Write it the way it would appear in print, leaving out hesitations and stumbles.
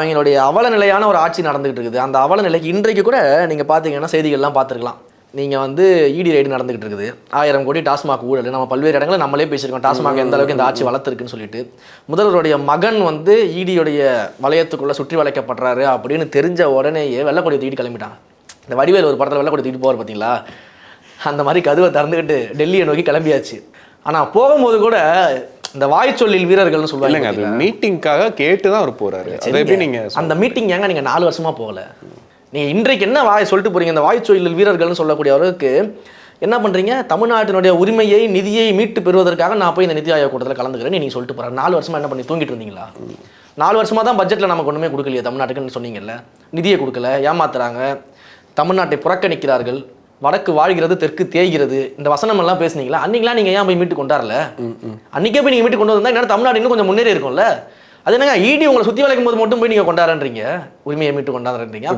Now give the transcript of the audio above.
அவங்களுடைய அவல நிலையான ஒரு ஆட்சி நடந்துகிட்டு இருக்குது. அந்த அவல நிலைக்கு இன்றைக்கு கூட நீங்கள் பார்த்தீங்கன்னா செய்திகள்லாம் பார்த்துருக்கலாம். நீங்கள் வந்து இடி ரைடு நடந்துகிட்டு இருக்குது. 1000 கோடி டாஸ்மாக் ஊழல். நம்ம பல்வேறு இடங்களில் நம்மளே பேசியிருக்கோம். டாஸ்மாக் எந்த அளவுக்கு இந்த ஆட்சி வளர்த்துருக்குன்னு சொல்லிட்டு. முதல்வருடைய மகன் வந்து ஈடியுடைய வளையத்துக்குள்ளே சுற்றி வளைக்கப்படுறாரு அப்படின்னு தெரிஞ்ச உடனேயே வெள்ளக்கொடி தூக்கிட்டு கிளம்பிட்டாங்க. இந்த வடிவேல் ஒரு படத்தில் வெள்ளக்கொடி தூக்கிட்டு போவார் பார்த்தீங்களா, அந்த மாதிரி கதவை திறந்துக்கிட்டு டெல்லியை நோக்கி கிளம்பியாச்சு. ஆனால் போகும்போது கூட இந்த வாய்ச்சொல்லில் வீரர்கள்னு சொல்லுவாங்க. அது மீட்டிங்காக கேட்டு தான் அவர் போறாரு. அதை எப்படி நீங்க அந்த மீட்டிங் ஏங்க நீங்க 4 வருஷமா போகல? நீங்க இன்றைக்கு என்ன வாய் சொல்லிட்டு போறீங்க? இந்த வாய்ச்சொல்லில் வீரர்கள்னு சொல்லக்கூடியவருக்கு என்ன பண்றீங்க? தமிழ்நாட்டினுடைய உரிமையை நிதியை மீட்டு பெறுவதற்காக நான் போய் இந்த நிதி ஆயோக் கூட்டத்தில் கலந்துக்கிறேன்னு நீங்க சொல்லிட்டு போறாரு. 4 வருஷமா என்ன பண்ணி தூங்கிட்டு இருந்தீங்களா? 4 வருஷமா தான் பட்ஜெட்ல நமக்கு ஒண்ணுமே கொடுக்கலையே தமிழ்நாட்டுக்குன்னு சொன்னீங்கல்ல. நிதியை கொடுக்கல, ஏமாத்துறாங்க, தமிழ்நாட்டை புறக்கணிக்கிறார்கள், வடக்கு வாழ்கிறது தெற்கு தேய்கிறது, இந்த வசனம் எல்லாம் பேசுனீங்களா? அன்னைக்கெல்லாம் நீங்க ஏன் போய் மீட்டு கொண்டாடல? அன்னைக்கே போய் நீங்க மீட்டு கொண்டு வந்தா இன்னும் தமிழ்நாடு இன்னும் கொஞ்சம் முன்னேறி இருக்கும்ல. அது என்னங்க ஈடி உங்களை சுத்தி வளைக்கும் போது மட்டும் போய் நீங்க கொண்டாடுறீங்க, உரிமையை மீட்டு கொண்டாடுறீங்க.